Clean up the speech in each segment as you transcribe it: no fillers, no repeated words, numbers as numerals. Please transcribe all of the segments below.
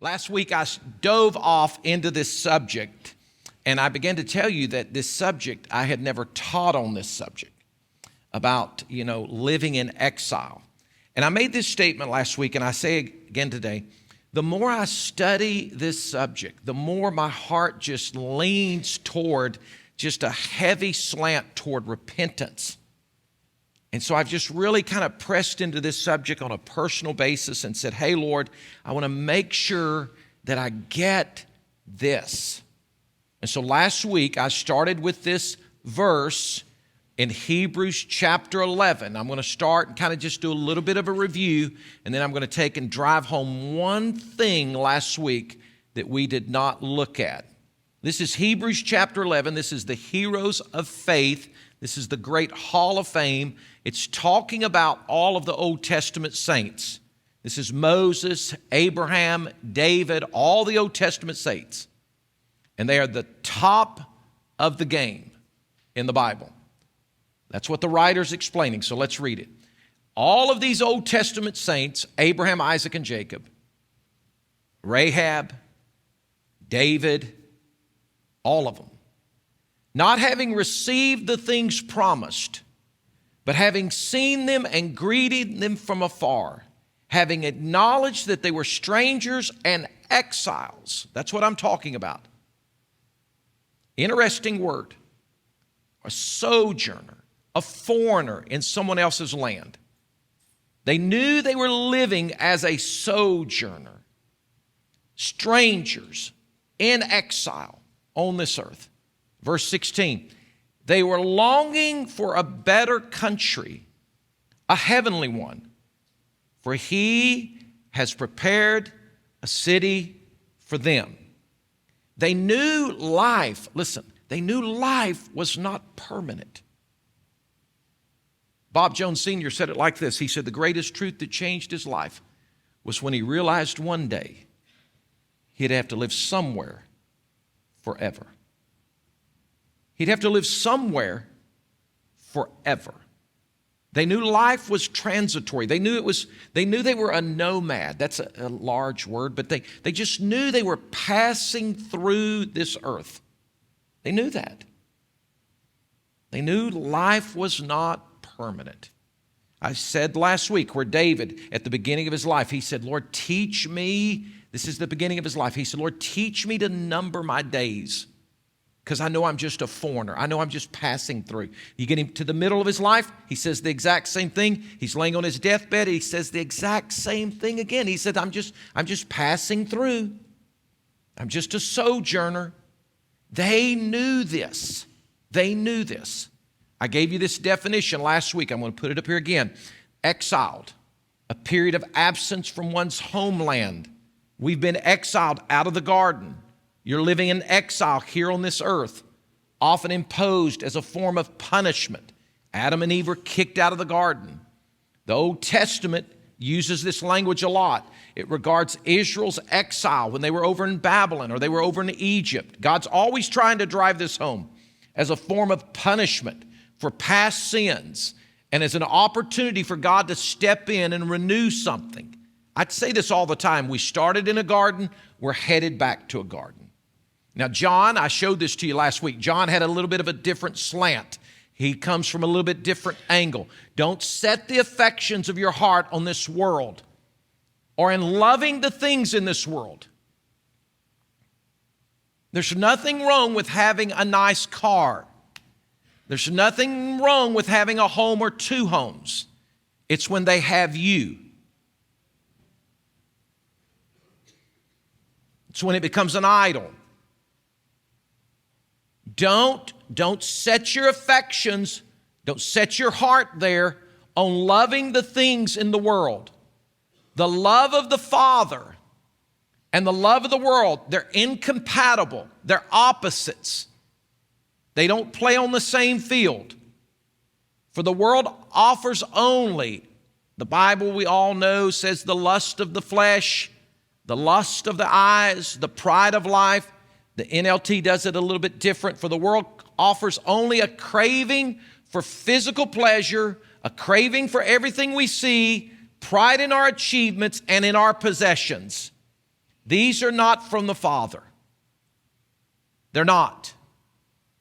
Last week I dove off into this subject, and I began to tell you that this subject, I had never taught on this subject about, living in exile. And I made this statement last week, and I say it again today. The more I study this subject, the more my heart just leans toward just a heavy slant toward repentance. And so I've just really kind of pressed into this subject on a personal basis and said, hey, Lord, I want to make sure that I get this. And so last week I started with this verse in Hebrews chapter 11. I'm going to start and kind of just do a little bit of a review, and then I'm going to take and drive home one thing last week that we did not look at. This is Hebrews chapter 11. This is the heroes of faith. This is the great hall of fame. It's talking about all of the Old Testament saints. This is Moses, Abraham, David, all the Old Testament saints. And they are the top of the game in the Bible. That's what the writer's explaining, so let's read it. All of these Old Testament saints, Abraham, Isaac, and Jacob, Rahab, David, all of them, not having received the things promised, but having seen them and greeted them from afar, having acknowledged that they were strangers and exiles. That's what I'm talking about. Interesting word. A sojourner, a foreigner in someone else's land. They knew they were living as a sojourner, strangers in exile on this earth. Verse 16, they were longing for a better country, a heavenly one, for he has prepared a city for them. They knew life, listen, they knew life was not permanent. Bob Jones Sr. said it like this. He said the greatest truth that changed his life was when he realized one day he'd have to live somewhere forever. He'd have to live somewhere forever. They knew life was transitory. They knew they were a nomad. That's a large word, but they just knew they were passing through this earth. They knew that. They knew life was not permanent. I said last week where David, at the beginning of his life, he said, Lord, teach me. This is the beginning of his life. He said, Lord, teach me to number my days, because I know I'm just a foreigner. I know I'm just passing through. You get him to the middle of his life, he says the exact same thing. He's laying on his deathbed. He says the exact same thing again. He said, I'm just passing through. I'm just a sojourner. They knew this. They knew this. I gave you this definition last week. I'm going to put it up here again. Exiled, a period of absence from one's homeland. We've been exiled out of the garden. You're living in exile here on this earth, often imposed as a form of punishment. Adam and Eve were kicked out of the garden. The Old Testament uses this language a lot. It regards Israel's exile when they were over in Babylon or they were over in Egypt. God's always trying to drive this home as a form of punishment for past sins and as an opportunity for God to step in and renew something. I'd say this all the time. We started in a garden, we're headed back to a garden. Now, John, I showed this to you last week. John had a little bit of a different slant. He comes from a little bit different angle. Don't set the affections of your heart on this world or in loving the things in this world. There's nothing wrong with having a nice car. There's nothing wrong with having a home or two homes. It's when they have you. It's when it becomes an idol. Don't set your affections, don't set your heart there on loving the things in the world. The love of the Father and the love of the world, they're incompatible. They're opposites. They don't play on the same field. For the world offers only, the Bible we all know says, the lust of the flesh, the lust of the eyes, the pride of life. The NLT does it a little bit different. For the world offers only a craving for physical pleasure, a craving for everything we see, pride in our achievements and in our possessions. These are not from the Father. They're not.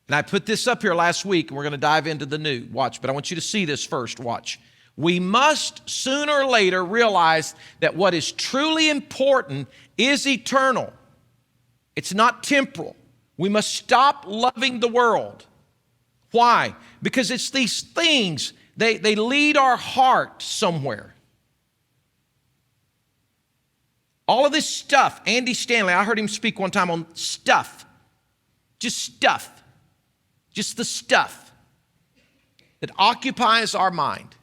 And I put this up here last week, and we're going to dive into the new. Watch, but I want you to see this first. Watch. We must sooner or later realize that what is truly important is eternal. It's not temporal. We must stop loving the world. Why? Because it's these things, they lead our heart somewhere. All of this stuff, Andy Stanley, I heard him speak one time on stuff. Just stuff. Just the stuff that occupies our mind.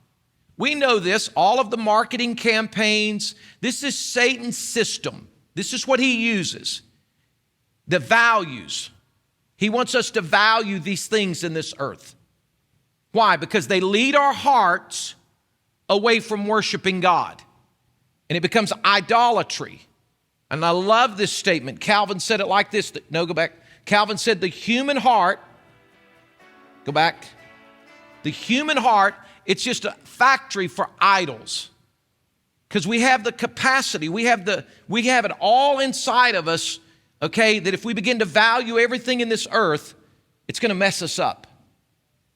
We know this, all of the marketing campaigns, this is Satan's system. This is what he uses. The values. He wants us to value these things in this earth. Why? Because they lead our hearts away from worshiping God. And it becomes idolatry. And I love this statement. Calvin said it like this. No, go back. Calvin said the human heart, go back. The human heart, it's just a factory for idols. Because we have the capacity, we have it all inside of us, okay, that if we begin to value everything in this earth, it's going to mess us up.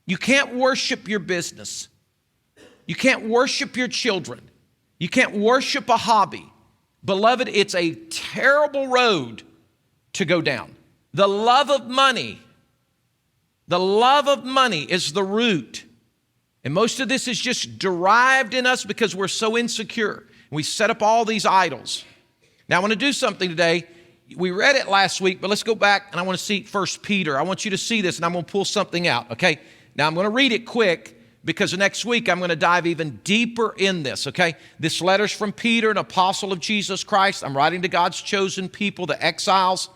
You can't worship your business. You can't worship your children. You can't worship a hobby. Beloved, it's a terrible road to go down. The love of money is the root. And most of this is just derived in us because we're so insecure. We set up all these idols. Now I want to do something today. We read it last week, but let's go back and I want to see 1 Peter. I want you to see this and I'm going to pull something out, okay? Now I'm going to read it quick because next week I'm going to dive even deeper in this, okay? This letter's from Peter, an apostle of Jesus Christ. I'm writing to God's chosen people, the exiles.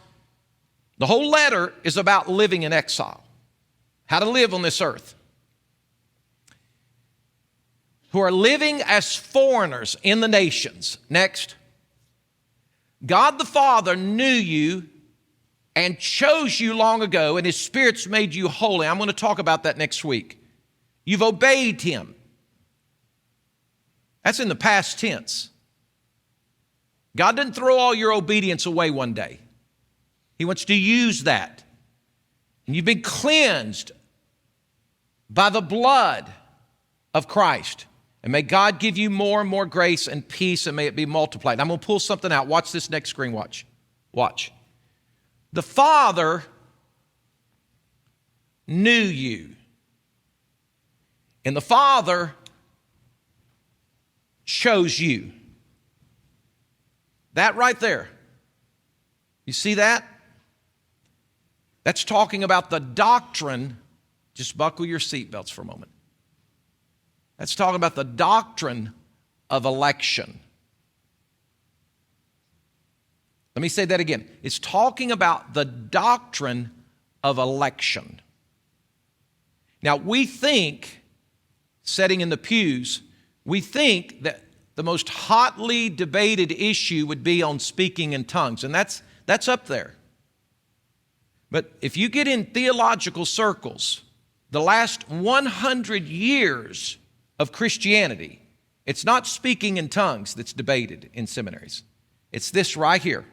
The whole letter is about living in exile, how to live on this earth, who are living as foreigners in the nations. Next. God the Father knew you and chose you long ago, and His Spirit's made you holy. I'm going to talk about that next week. You've obeyed Him. That's in the past tense. God didn't throw all your obedience away one day. He wants to use that. And you've been cleansed by the blood of Christ. And may God give you more and more grace and peace, and may it be multiplied. I'm going to pull something out. Watch this next screen. Watch. Watch. The Father knew you. And the Father chose you. That right there. You see that? That's talking about the doctrine. Just buckle your seatbelts for a moment. That's talking about the doctrine of election. Let me say that again. It's talking about the doctrine of election. Now, we think, sitting in the pews, we think that the most hotly debated issue would be on speaking in tongues, and that's up there. But if you get in theological circles, the last 100 years of Christianity, it's not speaking in tongues that's debated in seminaries. It's this right here.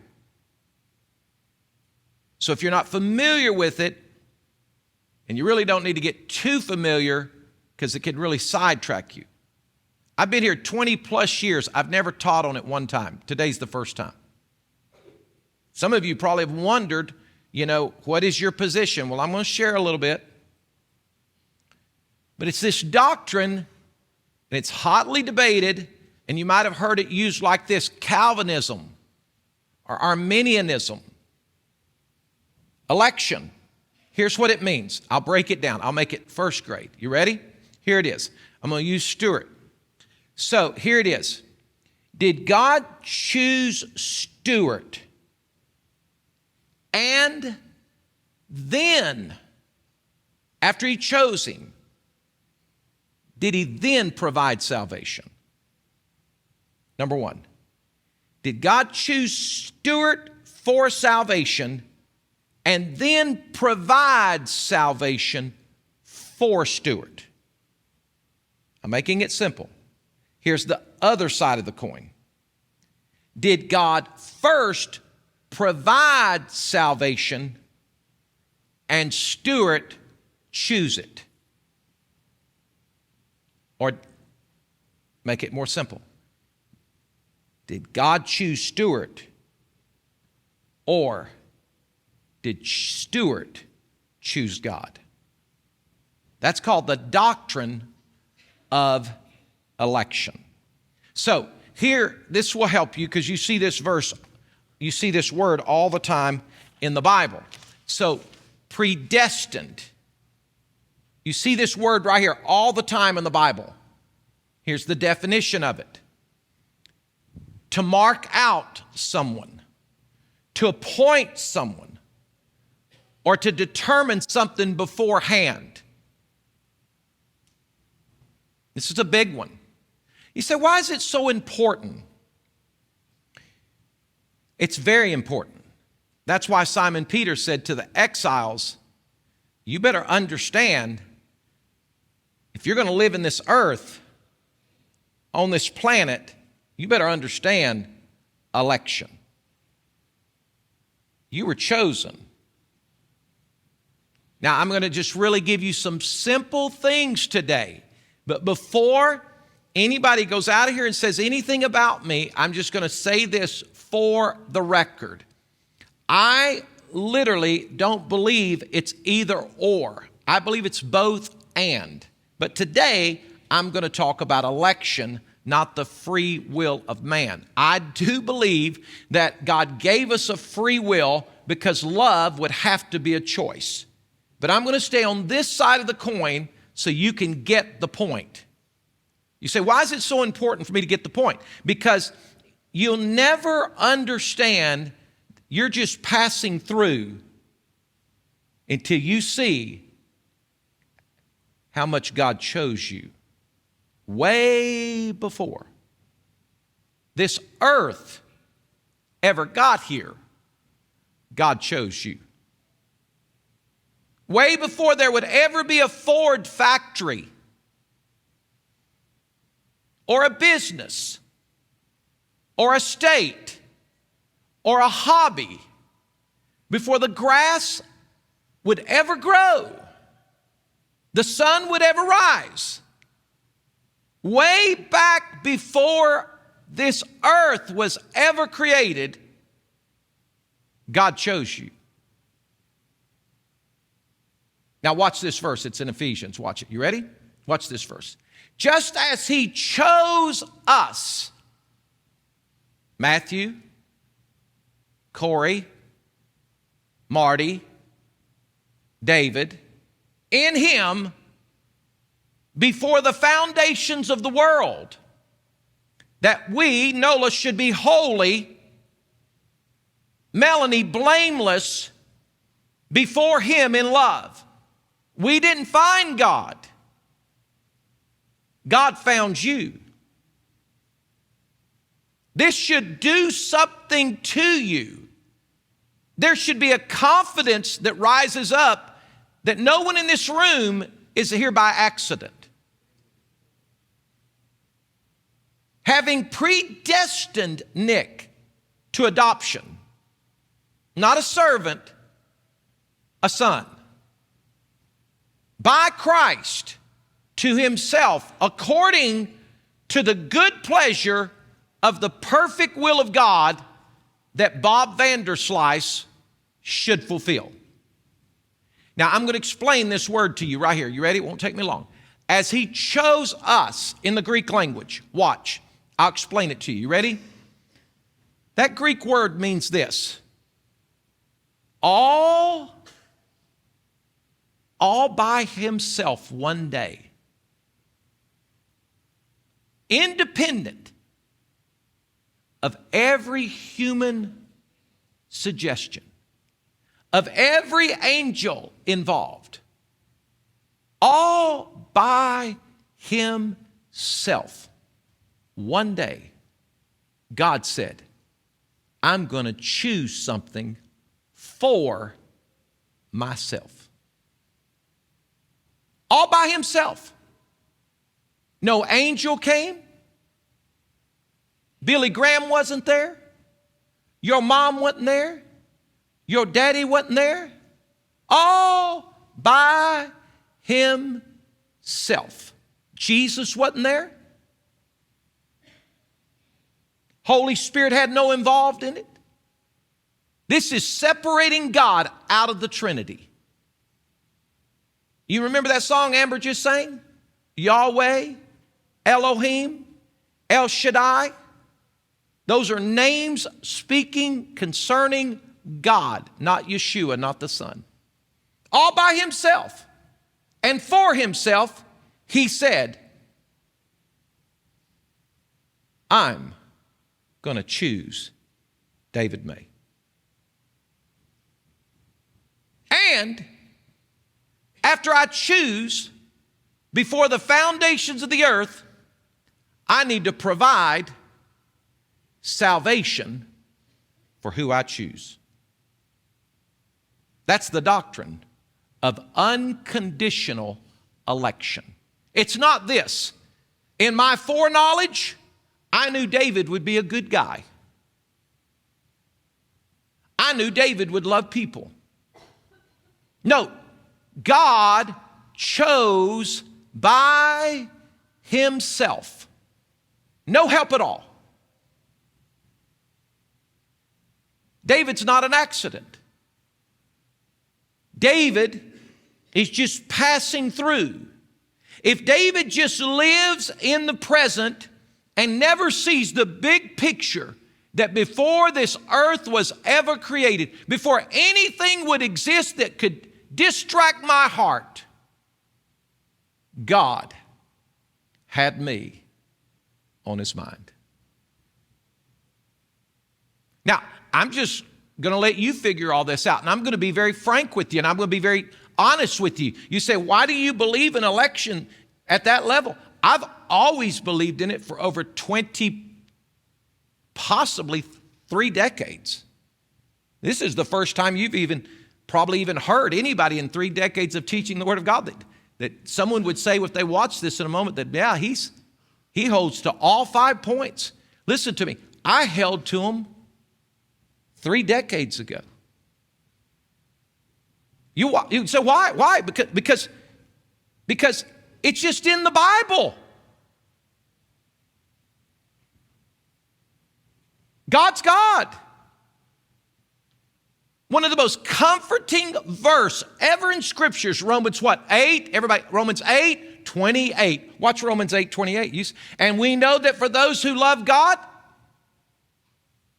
So if you're not familiar with it, and you really don't need to get too familiar because it can really sidetrack you. I've been here 20 plus years. I've never taught on it one time. Today's the first time. Some of you probably have wondered, what is your position? Well, I'm going to share a little bit. But it's this doctrine, and it's hotly debated, and you might have heard it used like this: Calvinism or Arminianism. Election. Here's what it means. I'll break it down. I'll make it first grade. You ready? Here it is. I'm going to use Stuart. So here it is. Did God choose Stuart? And then, after He chose him, did He then provide salvation? Number one, did God choose Stuart for salvation and then provide salvation for Stuart? I'm making it simple. Here's the other side of the coin. Did God first provide salvation, and Stuart choose it? Or make it more simple. Did God choose Stuart, or did Stuart choose God? That's called the doctrine of election. So here, this will help you because you see this verse, you see this word all the time in the Bible. So predestined. You see this word right here all the time in the Bible. Here's the definition of it. To mark out someone, to appoint someone, or to determine something beforehand. This is a big one. You say, why is it so important? It's very important. That's why Simon Peter said to the exiles, you better understand, if you're going to live in this earth, on this planet, you better understand election. You were chosen. Now, I'm going to just really give you some simple things today. But before anybody goes out of here and says anything about me, I'm just going to say this for the record. I literally don't believe it's either or. I believe it's both and. But today, I'm going to talk about election, not the free will of man. I do believe that God gave us a free will because love would have to be a choice. But I'm going to stay on this side of the coin so you can get the point. You say, why is it so important for me to get the point? Because you'll never understand, you're just passing through until you see how much God chose you. Way before this earth ever got here, God chose you. Way before there would ever be a Ford factory or a business or a state or a hobby, before the grass would ever grow, the sun would ever rise, way back before this earth was ever created, God chose you. Now watch this verse. It's in Ephesians. Watch it. You ready? Watch this verse. Just as he chose us, Matthew, Corey, Marty, David, in him before the foundations of the world, that we, Nola, should be holy, Melanie, blameless before him in love. We didn't find God. God found you. This should do something to you. There should be a confidence that rises up that no one in this room is here by accident. Having predestined Nick to adoption, not a servant, a son, by Christ to himself, according to the good pleasure of the perfect will of God that Bob Vanderslice should fulfill. Now, I'm going to explain this word to you right here. You ready? It won't take me long. As he chose us in the Greek language, watch, I'll explain it to you. You ready? That Greek word means this. All by himself one day, independent of every human suggestion, of every angel involved, all by himself. One day, God said, I'm going to choose something for myself. All by himself. No angel came. Billy Graham wasn't there. Your mom wasn't there. Your daddy wasn't there? All by himself. Jesus wasn't there? Holy Spirit had no involved in it? This is separating God out of the Trinity. You remember that song Amber just sang? Yahweh, Elohim, El Shaddai. Those are names speaking concerning God, not Yeshua, not the Son. All by himself. And for himself, he said, I'm going to choose David May. And after I choose, before the foundations of the earth, I need to provide salvation for who I choose. That's the doctrine of unconditional election. It's not this. In my foreknowledge, I knew David would be a good guy. I knew David would love people. No, God chose by himself. No help at all. David's not an accident. David is just passing through. If David just lives in the present and never sees the big picture that before this earth was ever created, before anything would exist that could distract my heart, God had me on his mind. Now, I'm just going to let you figure all this out, and I'm going to be very frank with you, and I'm going to be very honest with you. You say, why do you believe in election at that level? I've always believed in it for over 20, possibly 3 decades. This is the first time you've probably even heard anybody in 3 decades of teaching the Word of God that someone would say, if they watch this in a moment, that, yeah, he holds to all 5 points. Listen to me. I held to them 3 decades ago. You say, why? Why? Because it's just in the Bible. God's God. One of the most comforting verse ever in Scriptures, Romans what? 8? Everybody, Romans 8, 28. Watch Romans 8, 28. And we know that for those who love God,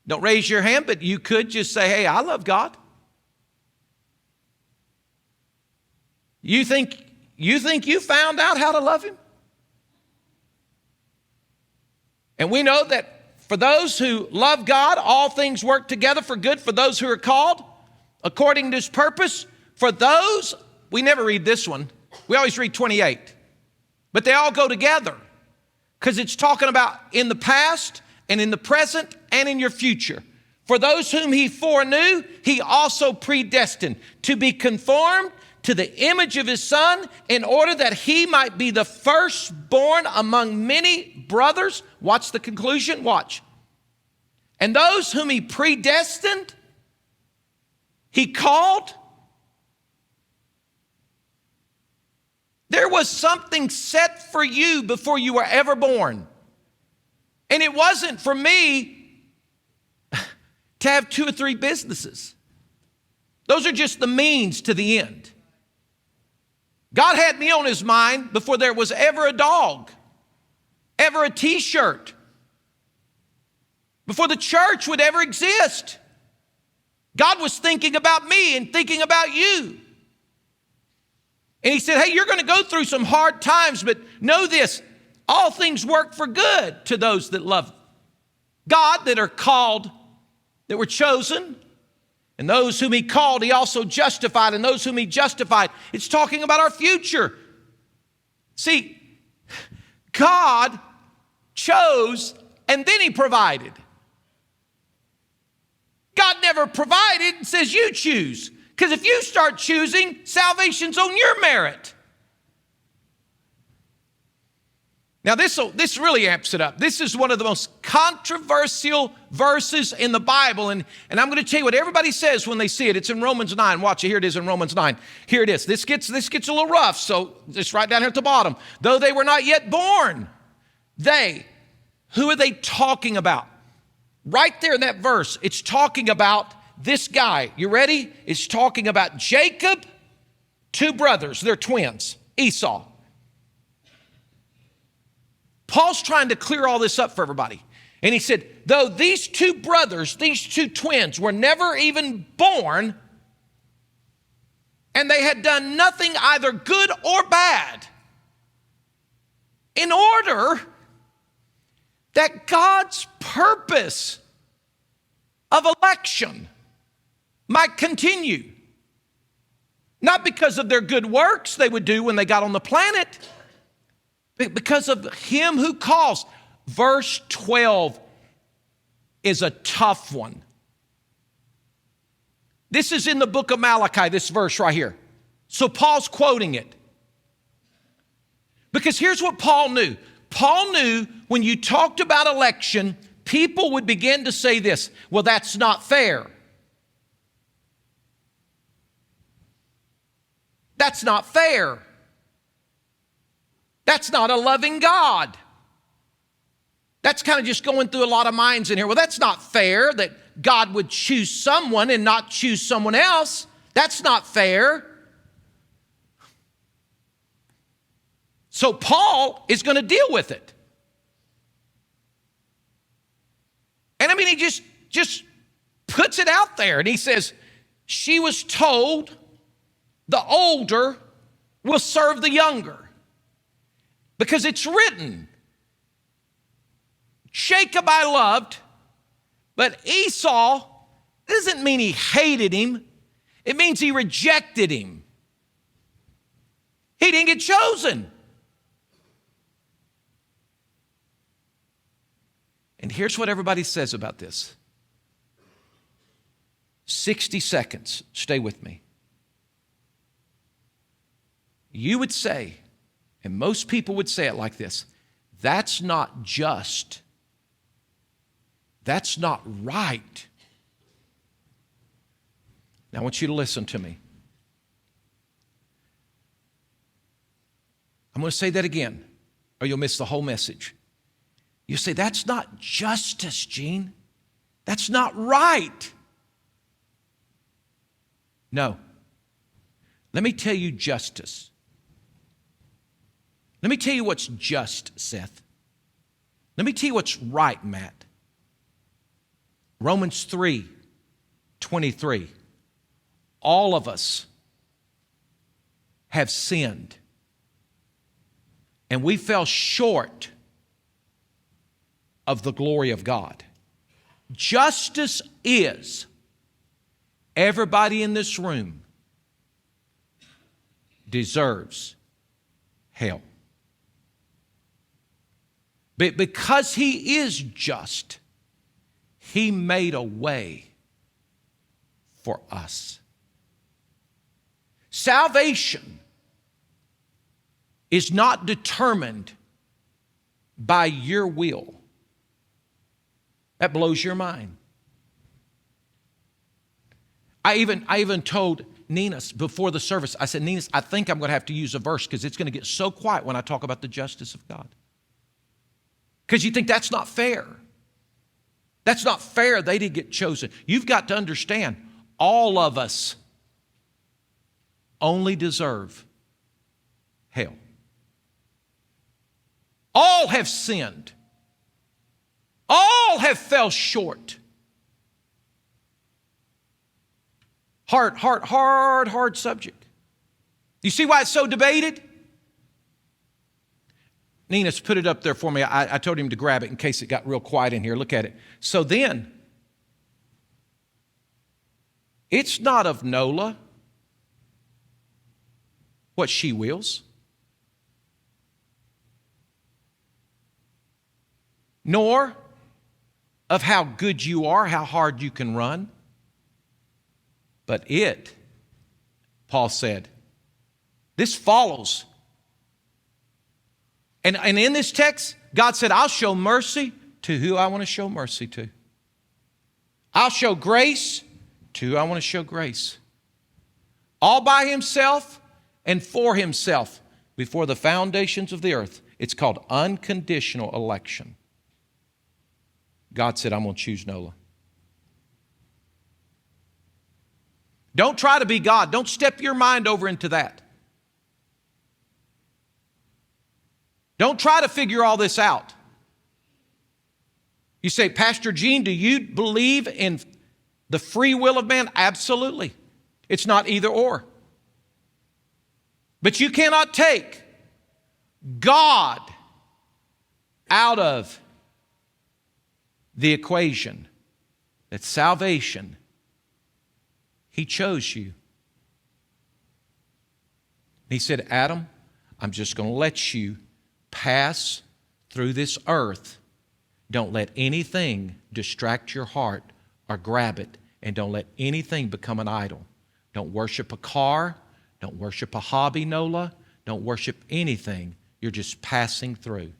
don't raise your hand, but you could just say, hey, I love God. You think you found out how to love him? And we know that for those who love God, all things work together for good for those who are called according to his purpose. For those, we never read this one. We always read 28. But they all go together because it's talking about in the past and in the present and in your future. For those whom he foreknew, he also predestined to be conformed to the image of his Son, in order that he might be the firstborn among many brothers. Watch the conclusion, watch. And those whom he predestined, he called. There was something set for you before you were ever born. And it wasn't for me to have 2 or 3 businesses. Those are just the means to the end. God had me on his mind before there was ever a dog, ever a t-shirt, before the church would ever exist. God was thinking about me and thinking about you. And he said, hey, you're going to go through some hard times, but know this, all things work for good to those that love God, that are called, that were chosen. And those whom he called, he also justified. And those whom he justified, it's talking about our future. See, God chose and then he provided. God never provided and says you choose. Because if you start choosing, salvation's on your merit. Now this really amps it up. This is one of the most controversial verses in the Bible. And I'm going to tell you what everybody says when they see it. It's in Romans 9. Watch it. Here it is in Romans 9. Here it is. This gets a little rough. So it's right down here at the bottom. Though they were not yet born, who are they talking about? Right there in that verse, it's talking about this guy. You ready? It's talking about Jacob, two brothers. They're twins, Esau. Paul's trying to clear all this up for everybody. And he said, though these two brothers, these two twins were never even born, and they had done nothing either good or bad, in order that God's purpose of election might continue. Not because of their good works they would do when they got on the planet, because of him who calls. Verse 12 is a tough one. This is in the book of Malachi, this verse right here. So Paul's quoting it. Because here's what Paul knew. Paul knew when you talked about election, people would begin to say this, well, that's not fair. That's not fair. That's not a loving God. That's kind of just going through a lot of minds in here. Well, that's not fair that God would choose someone and not choose someone else. That's not fair. So Paul is going to deal with it. And I mean, he just puts it out there. And he says, she was told the older will serve the younger. Because it's written, Jacob I loved, but Esau doesn't mean he hated him. It means he rejected him. He didn't get chosen. And here's what everybody says about this. 60 seconds. Stay with me. You would say, and most people would say it like this, that's not just. That's not right. Now I want you to listen to me. I'm going to say that again, or you'll miss the whole message. You say, that's not justice, Gene. That's not right. No. Let me tell you justice. Let me tell you what's just, Seth. Let me tell you what's right, Matt. Romans 3:23. All of us have sinned, and we fell short of the glory of God. Justice is everybody in this room deserves hell. But because he is just, he made a way for us. Salvation is not determined by your will. That blows your mind. I even told Nina before the service, I said, Nina, I think I'm going to have to use a verse because it's going to get so quiet when I talk about the justice of God. Because you think that's not fair. That's not fair. They didn't get chosen. You've got to understand, all of us only deserve hell. All have sinned. All have fell short. Hard subject. You see why it's so debated? Nina's put it up there for me. I told him to grab it in case it got real quiet in here. Look at it. So then, it's not of Nola what she wills, nor of how good you are, how hard you can run, but it, Paul said, this follows. And in this text, God said, I'll show mercy to who I want to show mercy to. I'll show grace to who I want to show grace. All by himself and for himself before the foundations of the earth. It's called unconditional election. God said, I'm going to choose Nola. Don't try to be God. Don't step your mind over into that. Don't try to figure all this out. You say, Pastor Gene, do you believe in the free will of man? Absolutely. It's not either or. But you cannot take God out of the equation. That salvation, he chose you. He said, Adam, I'm just going to let you pass through this earth. Don't let anything distract your heart or grab it, and don't let anything become an idol. Don't worship a car. Don't worship a hobby, Nola. Don't worship anything. You're just passing through.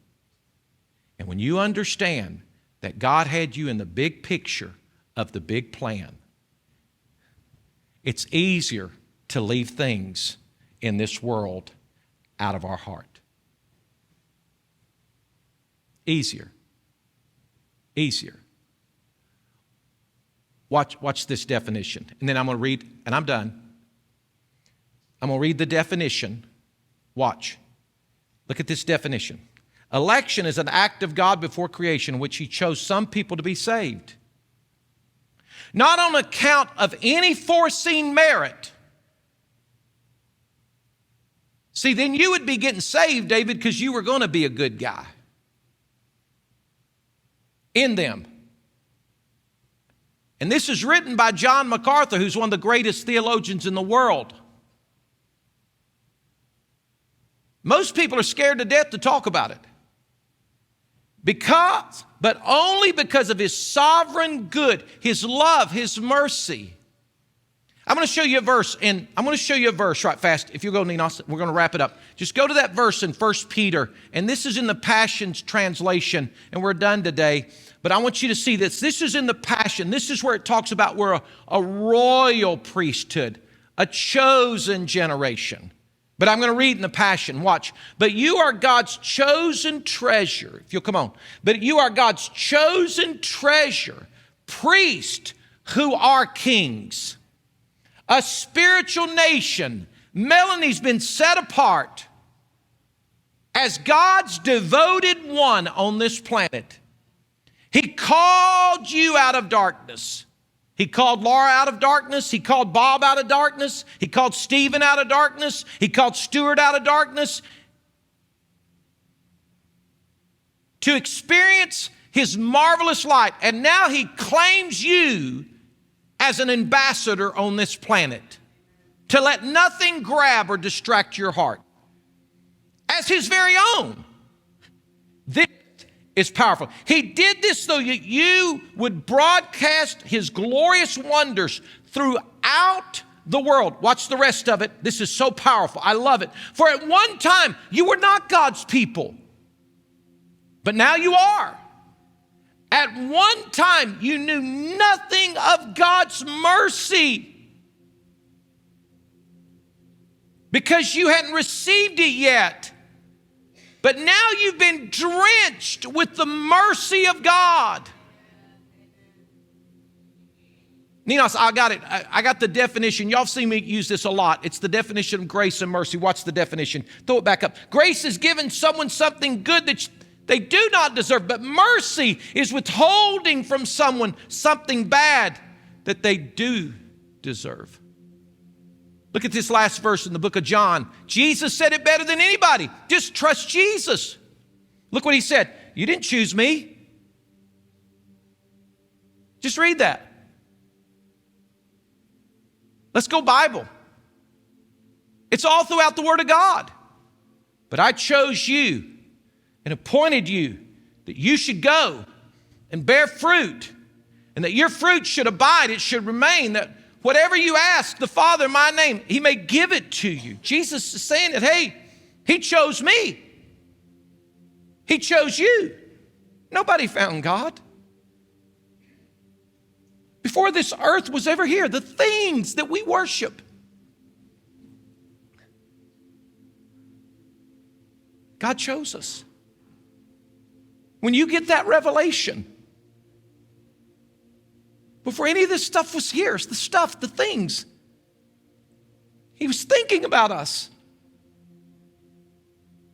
And when you understand that God had you in the big picture of the big plan, it's easier to leave things in this world out of our heart. Easier. Easier. Watch this definition. And then I'm going to read, and I'm done. I'm going to read the definition. Watch. Look at this definition. Election is an act of God before creation in which he chose some people to be saved. Not on account of any foreseen merit. See, then you would be getting saved, David, because you were going to be a good guy. In them. And this is written by John MacArthur, who's one of the greatest theologians in the world. Most people are scared to death to talk about it. But only because of his sovereign good, his love, his mercy. I'm going to show you a verse, and I'm going to show you a verse right fast. If you'll go, Ninos, we're going to wrap it up. Just go to that verse in 1 Peter, and this is in the Passion's translation, and we're done today. But I want you to see this. This is in the Passion. This is where it talks about we're a royal priesthood, a chosen generation. But I'm going to read in the Passion. Watch. But you are God's chosen treasure. If you'll come on. But you are God's chosen treasure, priest who are kings. A spiritual nation. Melanie's been set apart as God's devoted one on this planet. He called you out of darkness. He called Laura out of darkness. He called Bob out of darkness. He called Stephen out of darkness. He called Stuart out of darkness. To experience his marvelous light. And now he claims you as an ambassador on this planet, to let nothing grab or distract your heart. As his very own. This is powerful. He did this so that you would broadcast his glorious wonders throughout the world. Watch the rest of it. This is so powerful. I love it. For at one time, you were not God's people, but now you are. At one time, you knew nothing of God's mercy because you hadn't received it yet. But now you've been drenched with the mercy of God. Ninos, I got it. I got the definition. Y'all see me use this a lot. It's the definition of grace and mercy. Watch the definition. Throw it back up. Grace is giving someone something good that they do not deserve, but mercy is withholding from someone something bad that they do deserve. Look at this last verse in the book of John. Jesus said it better than anybody. Just trust Jesus. Look what he said. You didn't choose me. Just read that. Let's go Bible. It's all throughout the Word of God. But I chose you and appointed you that you should go and bear fruit, and that your fruit should abide, it should remain, that whatever you ask the Father in my name, he may give it to you. Jesus is saying that, hey, he chose me. He chose you. Nobody found God. Before this earth was ever here, the things that we worship, God chose us. When you get that revelation, before any of this stuff was here, the things, He was thinking about us.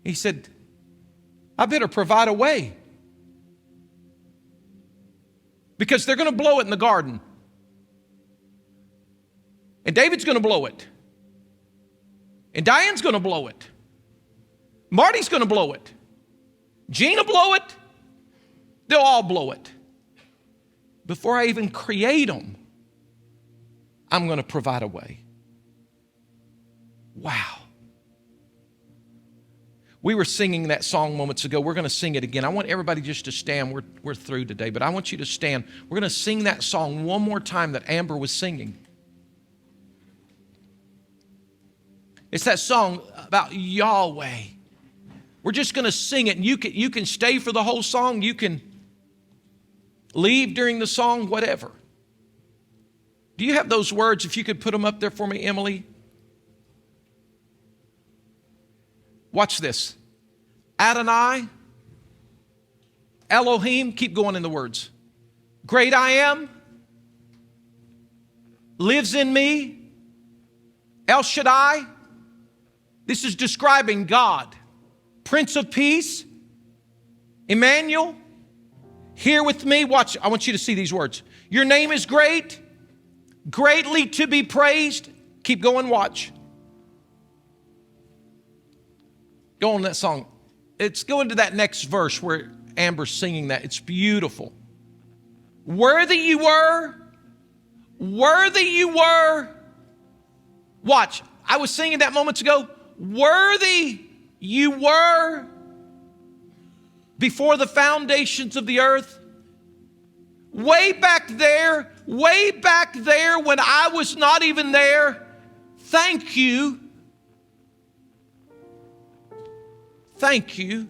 He said, I better provide a way. Because they're going to blow it in the garden. And David's going to blow it. And Diane's going to blow it. Marty's going to blow it. Gina blow it. They'll all blow it. Before I even create them, I'm going to provide a way. Wow. We were singing that song moments ago. We're going to sing it again. I want everybody just to stand. We're through today, but I want you to stand. We're going to sing that song one more time that Amber was singing. It's that song about Yahweh. We're just going to sing it, and you can stay for the whole song. You can leave during the song, whatever. Do you have those words? If you could put them up there for me, Emily. Watch this. Adonai, Elohim, keep going in the words. Great I am, lives in me, El Shaddai. This is describing God. Prince of Peace, Emmanuel, here with me. Watch, I want you to see these words. Your name is great, greatly to be praised. Keep going, watch. Go on that song. It's going to that next verse where Amber's singing that. It's beautiful. Worthy you were. Worthy you were. Watch. I was singing that moments ago. Worthy you were before the foundations of the earth. Way back there when I was not even there. Thank you. Thank you.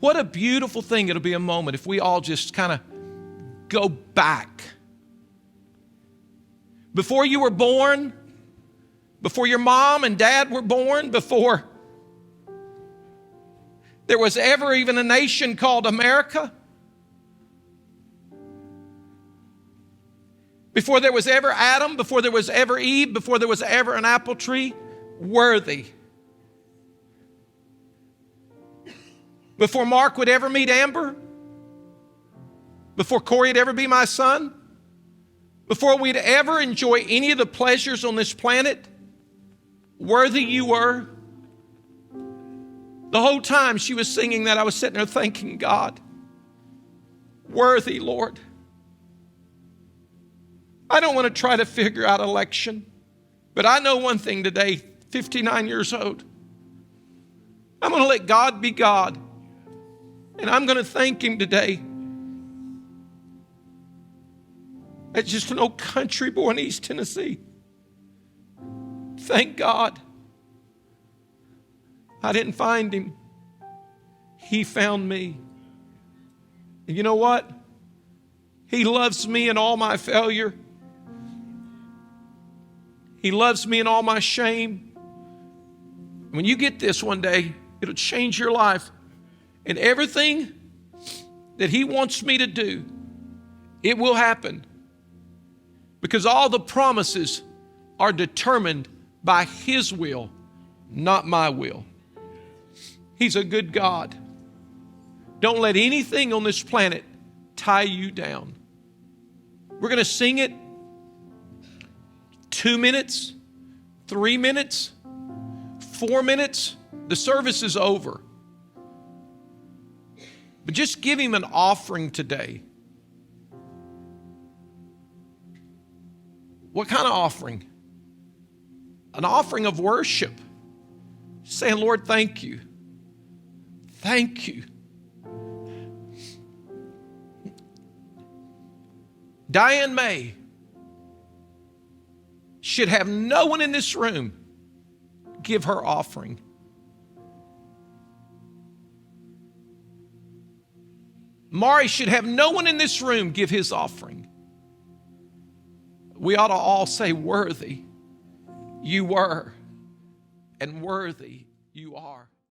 What a beautiful thing it'll be a moment if we all just kind of go back. Before you were born, before your mom and dad were born, before there was ever even a nation called America, before there was ever Adam, before there was ever Eve, before there was ever an apple tree, worthy. Before Mark would ever meet Amber, before Corey would ever be my son, before we'd ever enjoy any of the pleasures on this planet, worthy you were. The whole time she was singing that, I was sitting there thanking God. Worthy, Lord. I don't want to try to figure out election, but I know one thing today, 59 years old. I'm going to let God be God. And I'm going to thank Him today. That's just an old country boy in East Tennessee. Thank God. I didn't find Him. He found me. And you know what? He loves me in all my failure. He loves me in all my shame. When you get this one day, it'll change your life. And everything that He wants me to do, it will happen. Because all the promises are determined by His will, not my will. He's a good God. Don't let anything on this planet tie you down. We're going to sing it 2 minutes, 3 minutes, 4 minutes. The service is over. But just give Him an offering today. What kind of offering? An offering of worship. Saying, Lord, thank you. Thank you. Diane May should have no one in this room give her offering. Maury should have no one in this room give his offering. We ought to all say, worthy you were, and worthy you are.